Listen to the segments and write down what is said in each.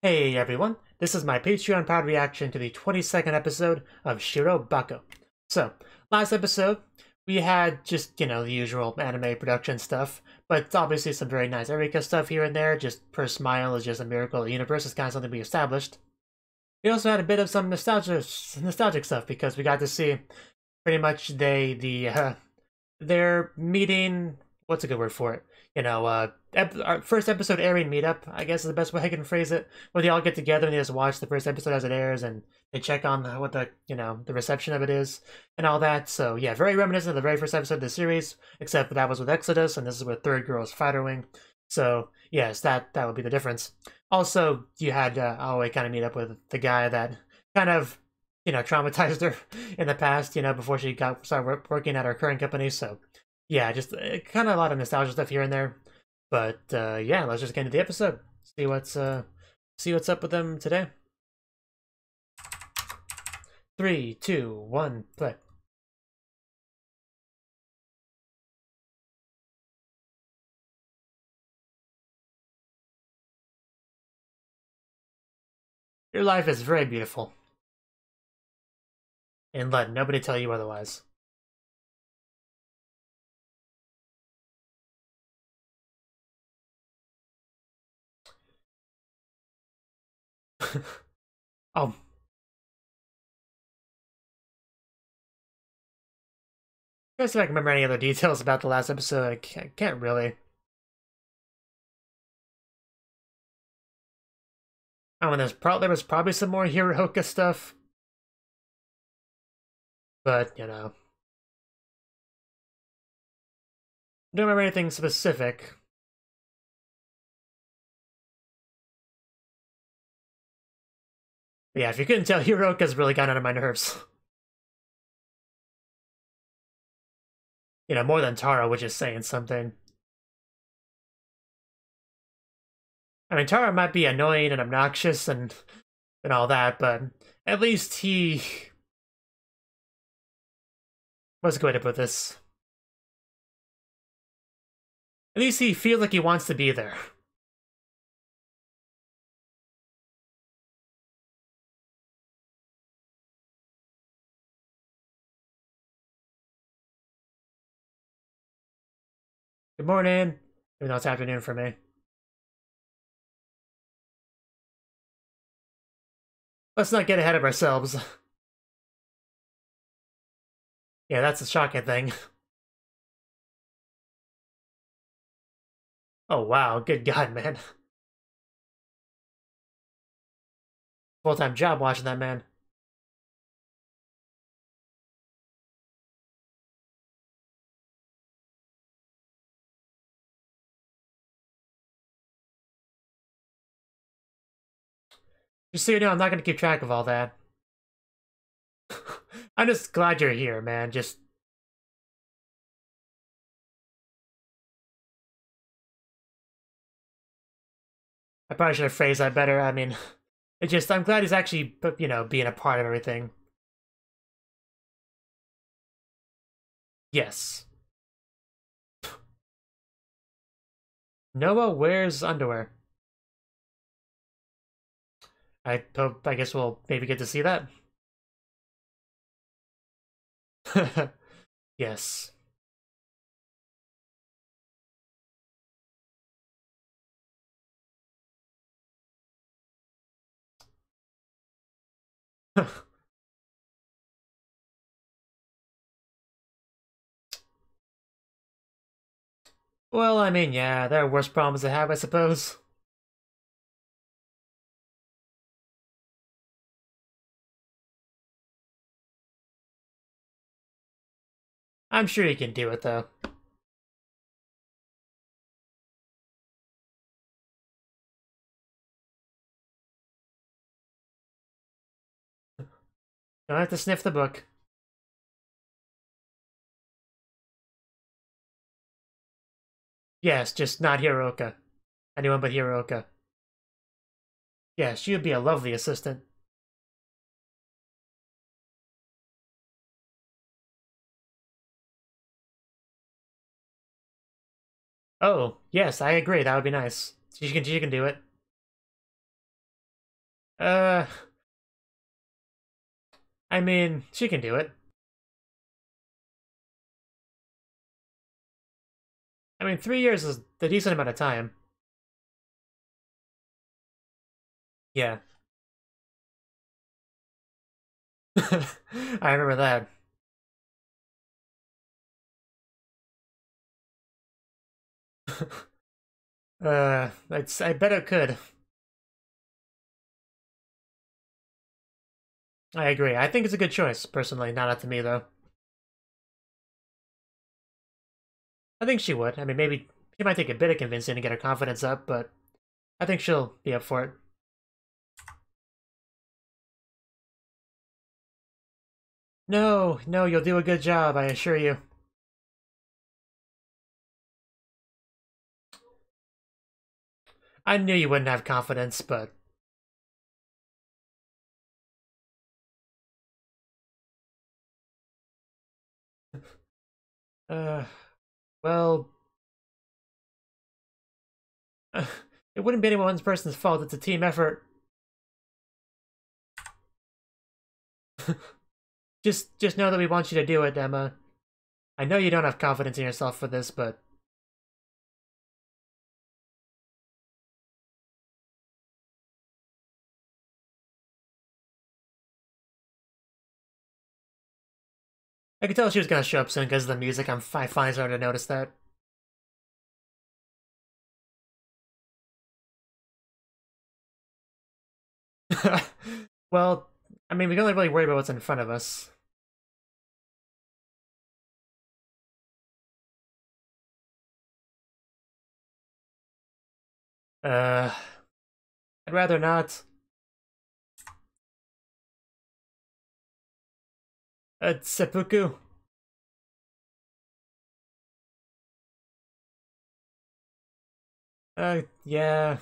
Hey everyone, this is my Patreon-powered reaction to the 22nd episode of Shirobako. So, last episode, we had just, the usual anime production stuff, but obviously some very nice Eureka stuff here and there. Just her smile is just a miracle of the universe. It's kind of something we established. We also had a bit of some nostalgic stuff because we got to see pretty much their meeting. What's a good word for it? Our first episode airing meetup, I guess is the best way I can phrase it, where they all get together and they just watch the first episode as it airs and they check on what the reception of it is and all that. So yeah, very reminiscent of the very first episode of the series, except that was with Exodus and this is with Third Girl's Fighter Wing. So yes, that would be the difference. Also, you had Aoi kind of meet up with the guy that kind of traumatized her in the past, before she started working at her current company. So yeah, just kind of a lot of nostalgia stuff here and there. But yeah, let's just get into the episode. See what's up with them today. 3, 2, 1, play. Your life is very beautiful. And let nobody tell you otherwise. Oh. I guess if I can remember any other details about the last episode, I can't really. Oh, and there was probably some more Hiraoka stuff. But, don't remember anything specific. But yeah, if you couldn't tell, Hiraoka's really gotten under my nerves. More than Tara, which is saying something. I mean, Tara might be annoying and obnoxious and all that, but at least he... What's a good way to put this? At least he feels like he wants to be there. Good morning. Even though it's afternoon for me. Let's not get ahead of ourselves. Yeah, that's a shocking thing. Oh wow, good god, man. Full-time job watching that man. Just so you know, I'm not gonna keep track of all that. I'm just glad you're here, man. Just... I probably should have phrased that better. I mean, I'm glad he's actually, being a part of everything. Yes. Noah wears underwear. I guess we'll maybe get to see that. Yes. Well, I mean, yeah, there are worse problems to have, I suppose. I'm sure you can do it, though. Don't have to sniff the book. Yes, just not Hiraoka. Anyone but Hiraoka. Yeah, she would be a lovely assistant. Oh, yes, I agree. That would be nice. She can do it. Uh, I mean, she can do it. I mean, 3 years is a decent amount of time. Yeah. I remember that. I bet it could. I agree. I think it's a good choice, personally. Not up to me, though. I think she would. I mean, maybe she might take a bit of convincing to get her confidence up, but I think she'll be up for it. No, no, you'll do a good job, I assure you. I knew you wouldn't have confidence, but... Uh, well... it wouldn't be any one person's fault, it's a team effort. Just know that we want you to do it, Emma. I know you don't have confidence in yourself for this, but... I could tell she was gonna show up soon because of the music. I finally started to notice that. Well, I mean, we can only really worry about what's in front of us. Uh, I'd rather not. Seppuku. Yeah.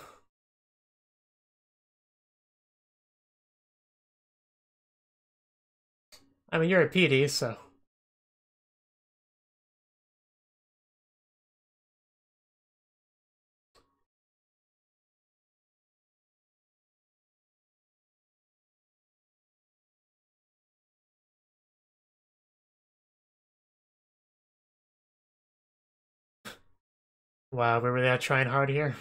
I mean, you're a PD, so... Wow, we're really not trying hard here.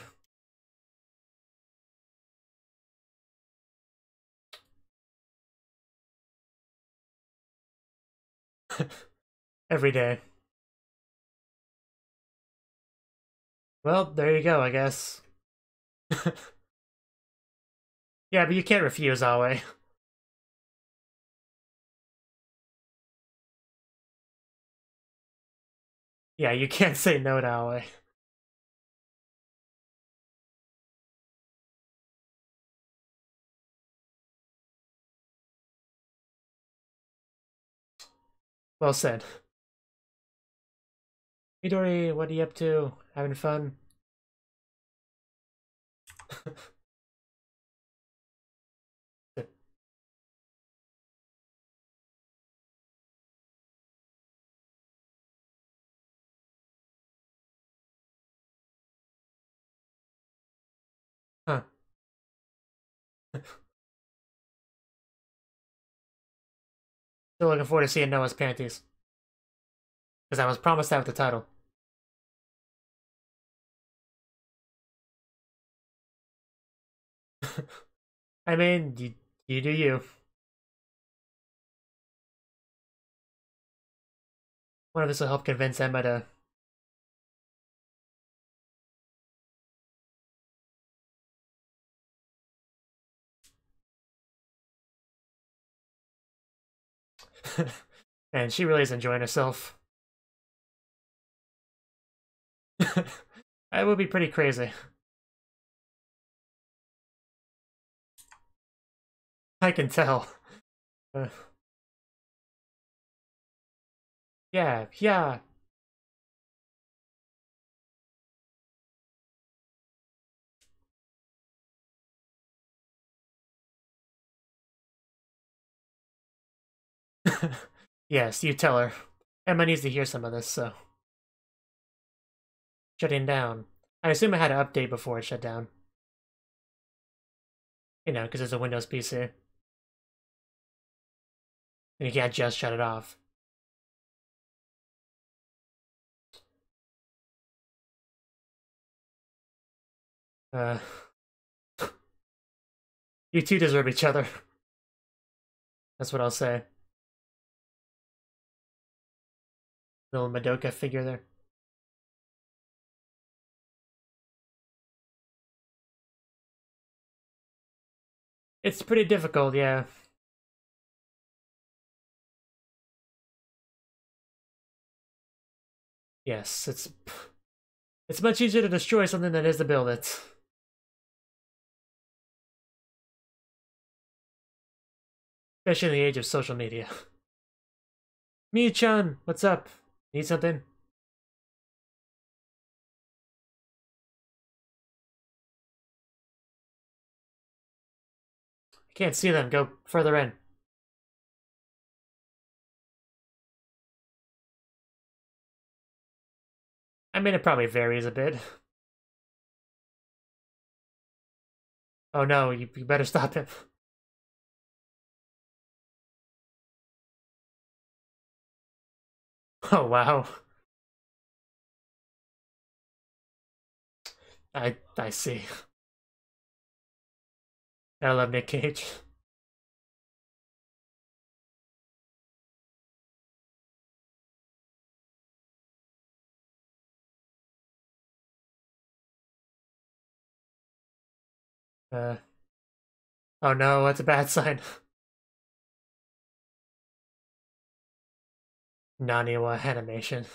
Every day. Well, there you go, I guess. Yeah, but you can't refuse, Awe. Yeah, you can't say no to Awe. Well said. Midori, what are you up to? Having fun? Huh. Still looking forward to seeing Noah's panties. Because I was promised that with the title. I mean, you do you. One of this will help convince Emma to... Man, she really is enjoying herself. That would be pretty crazy. I can tell. Uh, yeah, yeah. Yes, you tell her. Emma needs to hear some of this, so... Shutting down. I assume it had to update before it shut down. You know, because it's a Windows PC. And you can't just shut it off. You two deserve each other. That's what I'll say. Little Madoka figure there. It's pretty difficult, yeah. Yes, it's much easier to destroy something than it is to build it. Especially in the age of social media. Mii-chan, what's up? Need something? I can't see them. Go further in. I mean, it probably varies a bit. Oh no, you better stop him. Oh wow. I see. I love Nick Cage. Oh no, that's a bad sign. Naniwa animation.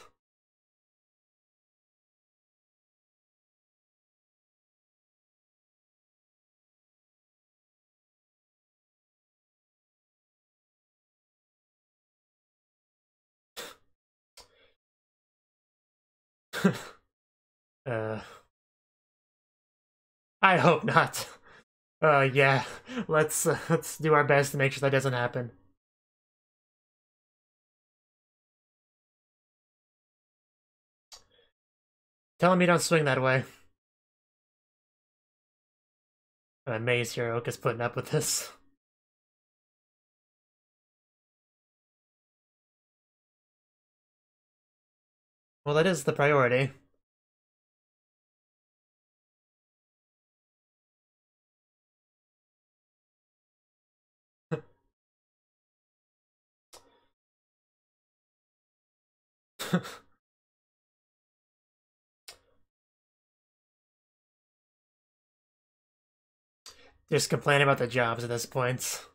uh, I hope not. Yeah, let's do our best to make sure that doesn't happen. Tell him you don't swing that way. I'm amazed Hiraoka's putting up with this. Well, that is the priority. Just complaining about the jobs at this point.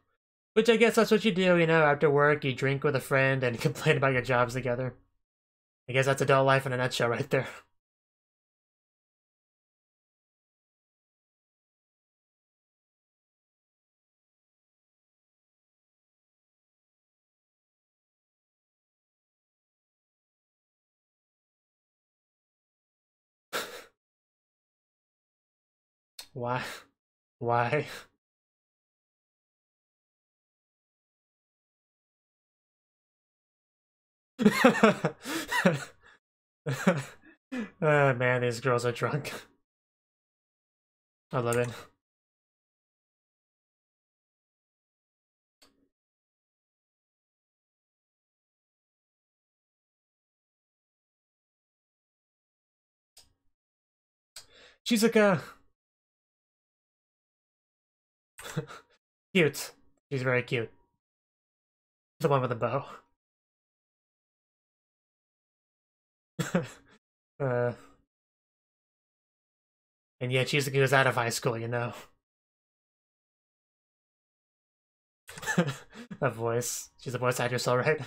Which I guess that's what you do, you know, after work, you drink with a friend and complain about your jobs together. I guess that's adult life in a nutshell right there. Why? Why? Oh man, these girls are drunk. I love it. Shizuka! Cute. She's very cute. The one with the bow. uh, and yet Shizuka was out of high school, you know. A voice. She's a voice actress, alright.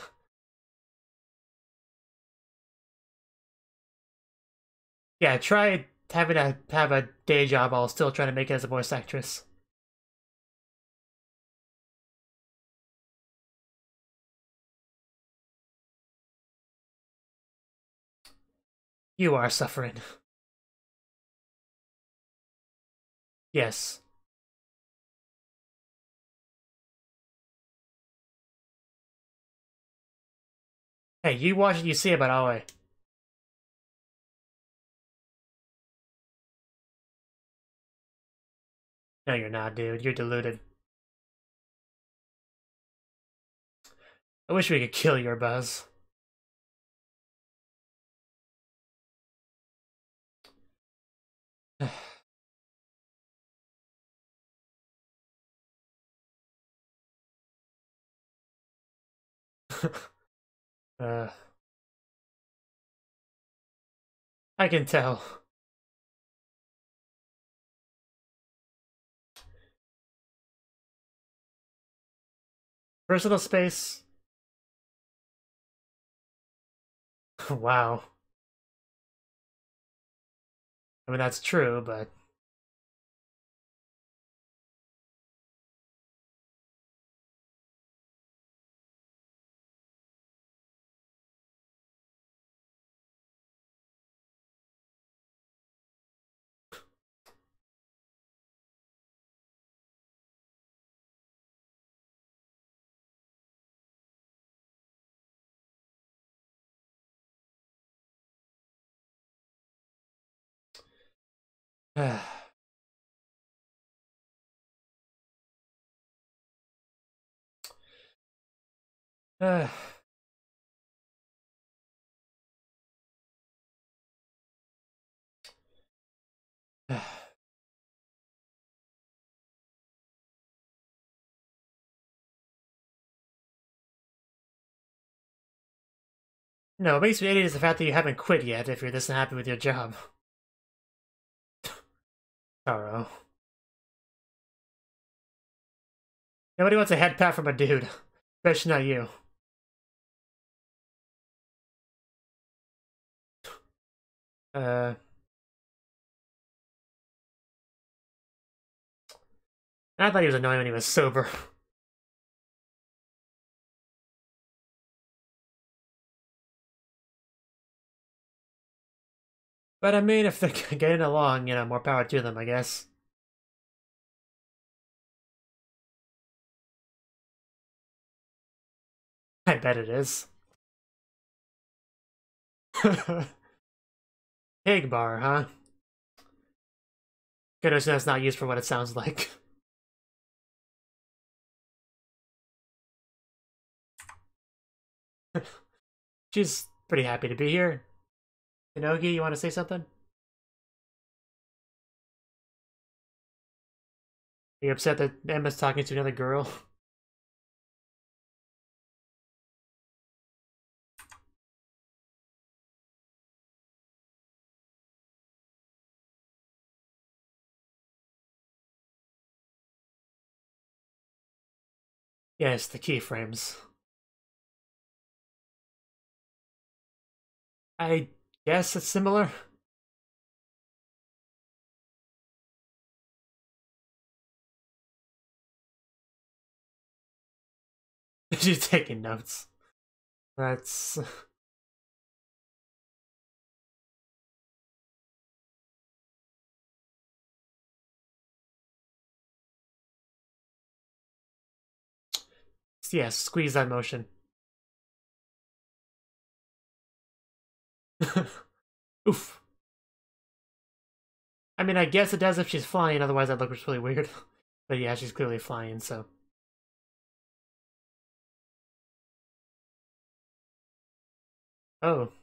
Yeah, try having to have a day job while still trying to make it as a voice actress. You are suffering. Yes. Hey, you watch it, you see about Aoi. No, you're not, dude. You're deluded. I wish we could kill your buzz. uh, I can tell. Personal space. Wow. I mean, that's true, but... No, what makes me idiot is the fact that you haven't quit yet if you're this unhappy with your job. Taro. Nobody wants a head pat from a dude. Especially not you. I thought he was annoying when he was sober. But I mean, if they're getting along, you know, more power to them, I guess. I bet it is. Pig bar, huh? Goodness, that's not used for what it sounds like. She's pretty happy to be here. Cnouki, you want to say something? Are you upset that Emma's talking to another girl? Yes, the keyframes. I guess it's similar. She's taking notes. That's... Yes, squeeze that motion. Oof. I mean, I guess it does if she's flying, otherwise that looks really weird. But yeah, she's clearly flying, so... Oh.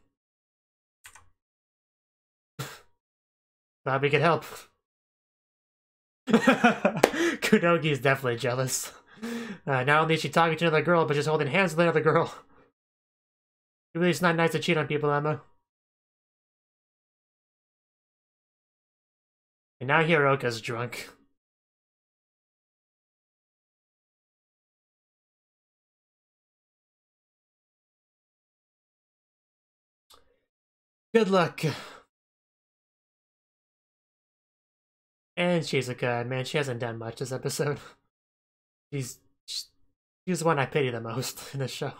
Glad we could help. Cnouki is definitely jealous. Not only is she talking to another girl, but just holding hands with another girl. It really is not nice to cheat on people, Emma. And now Hiraoka's drunk. Good luck. And Shizuka, man, she hasn't done much this episode. She's the one I pity the most in this show.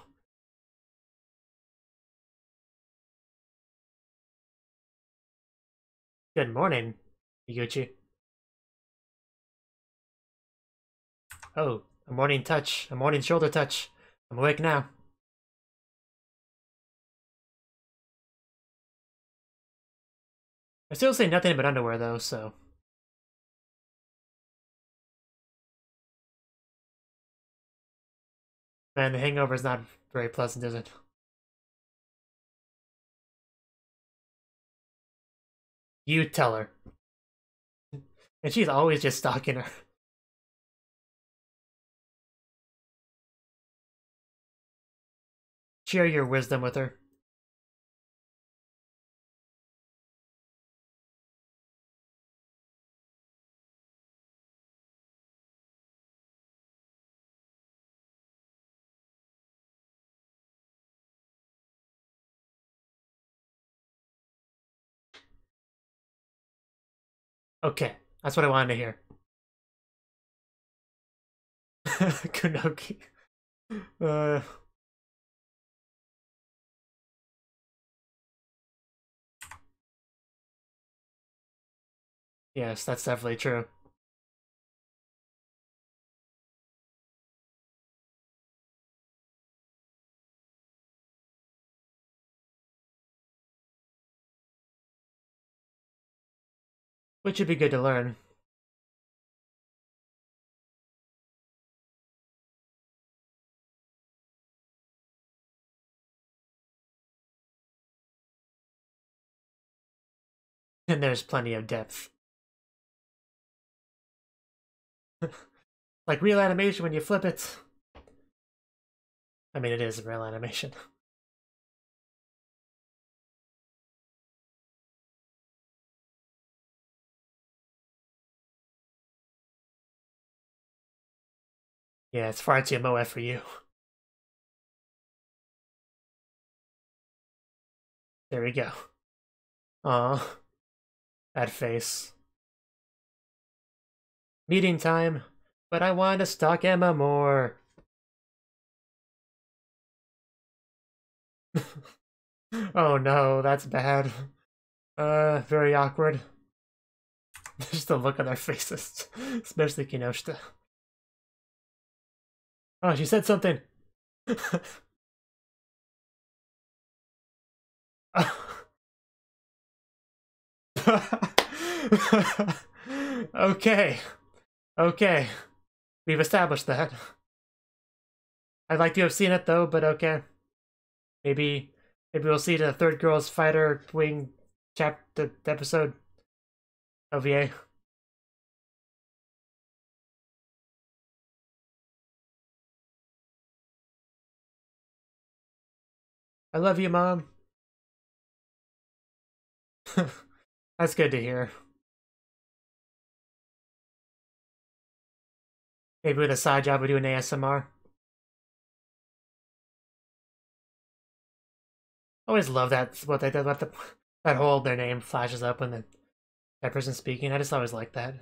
Good morning, Higuchi. Oh, a morning touch. A morning shoulder touch. I'm awake now. I still say nothing but underwear, though, so... Man, the hangover is not very pleasant, is it? You tell her. And she's always just stalking her. Share your wisdom with her. Okay, that's what I wanted to hear. Cnouki. Uh, yes, that's definitely true. Which would be good to learn. And there's plenty of depth. Like real animation when you flip it. I mean, it is real animation. Yeah, it's far too moe for you. There we go. Aw. That face. Meeting time, but I want to stalk Emma more. Oh no, that's bad. Very awkward. Just the look on their faces, especially Kinoshita. Oh, she said something. Okay. Okay. We've established that. I'd like to have seen it though, but okay. Maybe we'll see the third girl's fighter wing chapter episode. OVA. I love you, Mom. That's good to hear. Maybe with a side job we do an ASMR. Always love that what they did. What that whole their name flashes up when that person's speaking. I just always like that.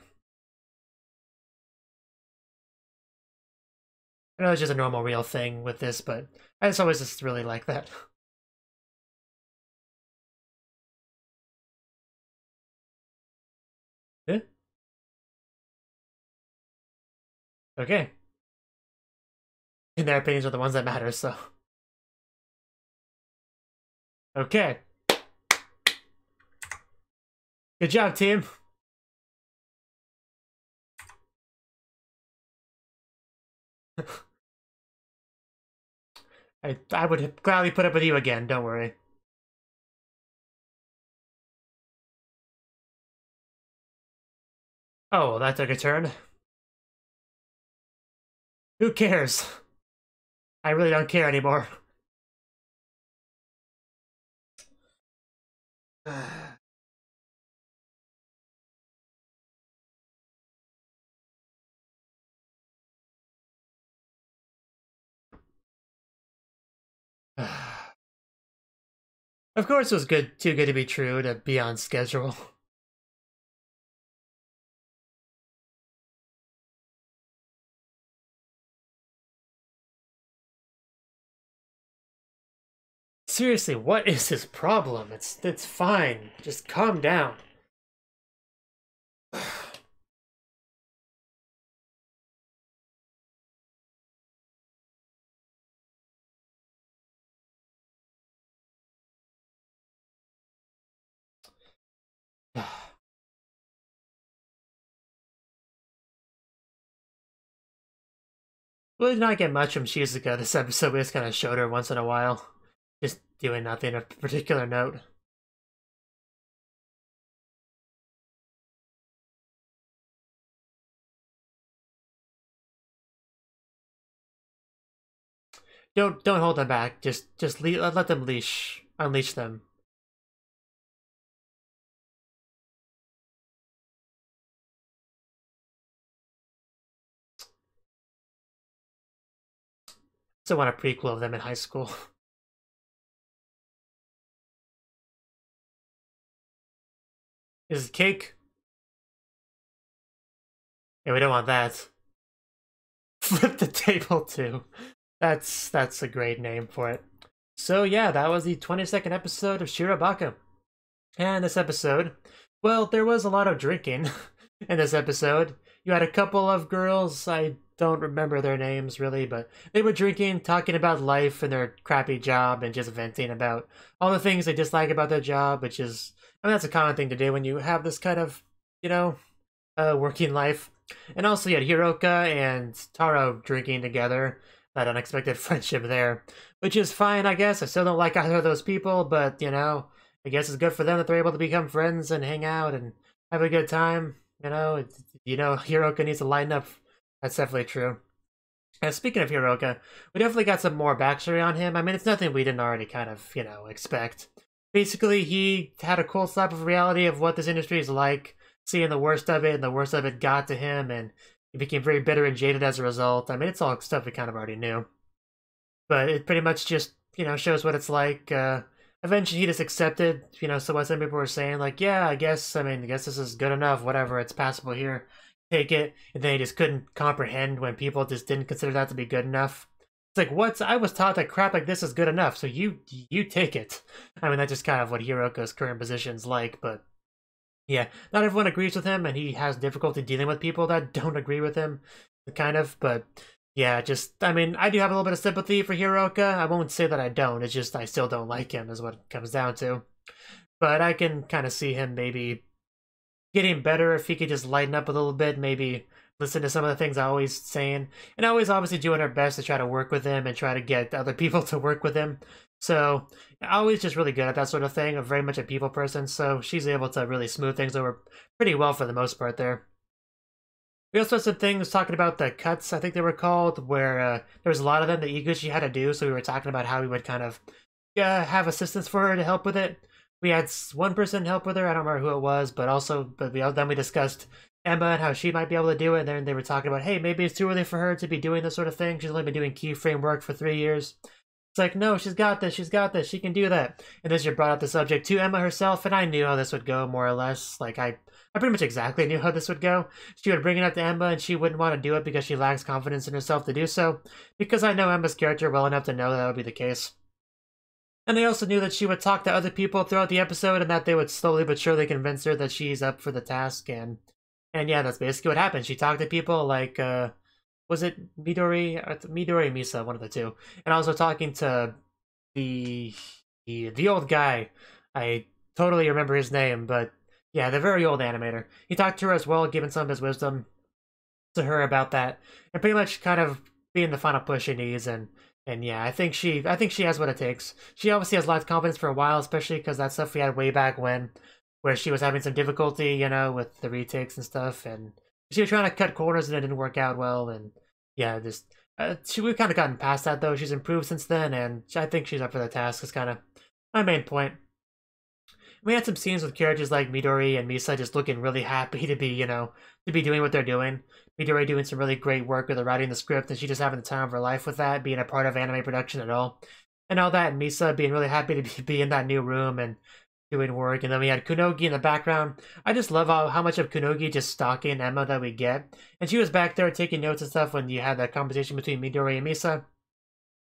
I know it's just a normal real thing with this, but I just always just really like that. Yeah. Okay. And their opinions are the ones that matter, so. Okay. Good job, team. I would gladly put up with you again, don't worry. Oh, well, that took a turn. Who cares? I really don't care anymore. Of course it was too good to be true to be on schedule. Seriously, what is his problem? It's fine. Just calm down. We did not get much from Shizuka this episode. We just kind of showed her once in a while, just doing nothing of particular note. Don't hold them back. Just let them unleash them. So I want a prequel of them in high school. Is it cake? Yeah, we don't want that. Flip the table too. That's a great name for it. So yeah, that was the 22nd episode of Shirobako. And this episode, well, there was a lot of drinking in this episode. You had a couple of girls, I don't remember their names really, but they were drinking, talking about life and their crappy job and just venting about all the things they dislike about their job, which is, I mean, that's a common thing to do when you have this kind of, you know, working life. And also you had Hiraoka and Taro drinking together, that unexpected friendship there, which is fine, I guess. I still don't like either of those people, but, you know, I guess it's good for them that they're able to become friends and hang out and have a good time. You know, Hiraoka needs to lighten up. That's definitely true. And speaking of Hiraoka, we definitely got some more backstory on him. I mean, it's nothing we didn't already kind of, you know, expect. Basically, he had a cold slap of reality of what this industry is like, seeing the worst of it, and the worst of it got to him, and he became very bitter and jaded as a result. I mean, it's all stuff we kind of already knew. But it pretty much just, you know, shows what it's like. Eventually he just accepted, you know, so what some people were saying, like, yeah, I guess this is good enough, whatever, it's passable here, take it. And then he just couldn't comprehend when people just didn't consider that to be good enough. It's like, what? I was taught that crap like this is good enough, so you take it. I mean, that's just kind of what Hiroka's current position's like, but yeah, not everyone agrees with him, and he has difficulty dealing with people that don't agree with him, kind of, but yeah, just, I mean, I do have a little bit of sympathy for Hiroka. I won't say that I don't, it's just I still don't like him, is what it comes down to. But I can kind of see him maybe getting better if he could just lighten up a little bit, maybe listen to some of the things I always saying, and always obviously doing her best to try to work with him and try to get other people to work with him. So always just really good at that sort of thing. I'm very much a people person, so she's able to really smooth things over pretty well for the most part there. We also had some things talking about the cuts, I think they were called, where there was a lot of them that Iguchi had to do, so we were talking about how we would kind of have assistance for her to help with it. We had one person help with her, I don't remember who it was, then we discussed Emma and how she might be able to do it, and then they were talking about, hey, maybe it's too early for her to be doing this sort of thing. She's only been doing keyframe work for 3 years. It's like, no, she's got this, she can do that. And then she brought up the subject to Emma herself, and I knew how this would go, more or less. Like, I pretty much exactly knew how this would go. She would bring it up to Emma, and she wouldn't want to do it because she lacks confidence in herself to do so, because I know Emma's character well enough to know that would be the case. And they also knew that she would talk to other people throughout the episode, and that they would slowly but surely convince her that she's up for the task, and yeah, that's basically what happened. She talked to people like, was it Midori and Misa, one of the two, and also talking to the old guy. I totally remember his name, but yeah, the very old animator. He talked to her as well, giving some of his wisdom to her about that, and pretty much kind of being the final push she needs. And yeah, I think she has what it takes. She obviously has lots of confidence for a while, especially because that stuff we had way back when, where she was having some difficulty, you know, with the retakes and stuff, and she was trying to cut corners and it didn't work out well. And yeah, just we've kind of gotten past that though. She's improved since then, and I think she's up for the task. Is kind of my main point. We had some scenes with characters like Midori and Misa just looking really happy to be, you know, to be doing what they're doing. Midori doing some really great work with the writing the script, and she just having the time of her life with that, being a part of anime production at all. And all that, and Misa being really happy to be in that new room and doing work. And then we had Cnouki in the background. I just love how much of Cnouki just stalking Emma that we get. And she was back there taking notes and stuff when you had that conversation between Midori and Misa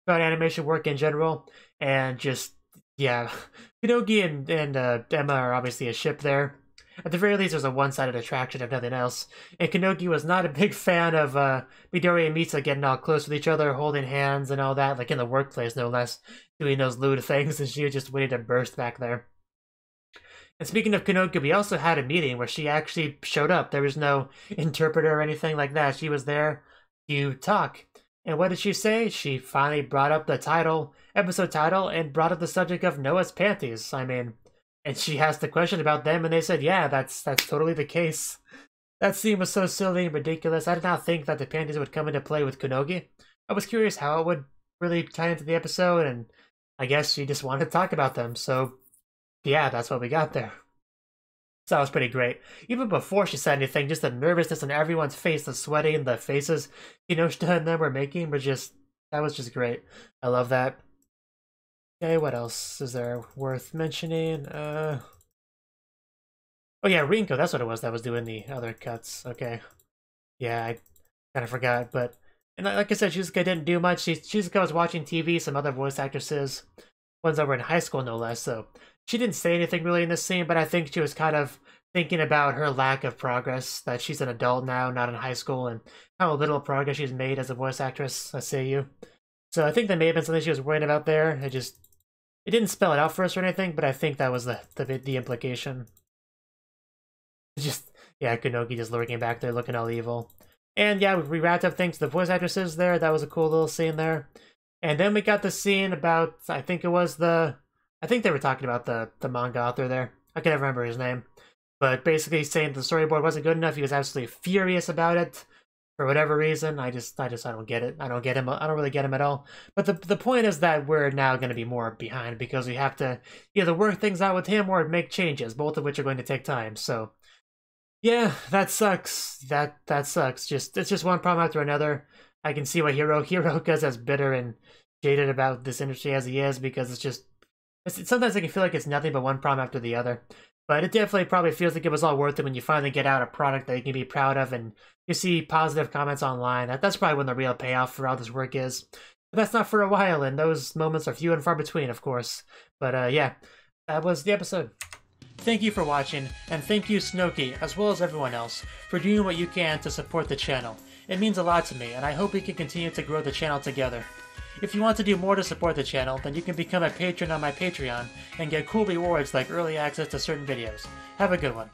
about animation work in general. And just, yeah, Cnouki and Emma are obviously a ship there. At the very least, there's a one-sided attraction if nothing else. And Cnouki was not a big fan of Midori and Misa getting all close with each other, holding hands and all that, like in the workplace, no less, doing those lewd things, and she was just waiting to burst back there. And speaking of Cnouki, we also had a meeting where she actually showed up. There was no interpreter or anything like that. She was there to talk. And what did she say? She finally brought up the title, episode title, and brought up the subject of Noah's panties. I mean, and she asked the question about them, and they said, yeah, that's totally the case. That scene was so silly and ridiculous. I did not think that the panties would come into play with Cnouki. I was curious how it would really tie into the episode, and I guess she just wanted to talk about them. So, yeah, that's what we got there. So that was pretty great. Even before she said anything, just the nervousness on everyone's face, the sweating, the faces, Kinoshita and them were making were just, that was just great. I love that. Okay, what else is there worth mentioning? Oh yeah, Rinko, that's what it was that was doing the other cuts. Okay. Yeah, I kind of forgot, but, and like I said, Shizuka didn't do much. Shizuka was watching TV, some other voice actresses, ones that were in high school no less, so she didn't say anything really in this scene, but I think she was kind of thinking about her lack of progress, that she's an adult now, not in high school, and how little progress she's made as a voice actress, a seiyuu. So I think that may have been something she was worried about there. It didn't spell it out for us or anything, but I think that was the implication. Just, yeah, Cnouki just lurking back there looking all evil. And yeah, we wrapped up things to the voice actresses there. That was a cool little scene there. And then we got the scene about, I think they were talking about the manga author there. I can't remember his name. But basically saying the storyboard wasn't good enough. He was absolutely furious about it. For whatever reason. I don't get it. I don't get him. I don't really get him at all. But the point is that we're now going to be more behind because we have to either work things out with him or make changes, both of which are going to take time. So, yeah, that sucks. That sucks. It's just one problem after another. I can see why Hiraoka's as bitter and jaded about this industry as he is because sometimes I can feel like it's nothing but one problem after the other. But it definitely probably feels like it was all worth it when you finally get out a product that you can be proud of and you see positive comments online. That's probably when the real payoff for all this work is. But that's not for a while, and those moments are few and far between, of course. But yeah, that was the episode. Thank you for watching, and thank you Cnouki, as well as everyone else, for doing what you can to support the channel. It means a lot to me, and I hope we can continue to grow the channel together. If you want to do more to support the channel, then you can become a patron on my Patreon and get cool rewards like early access to certain videos. Have a good one.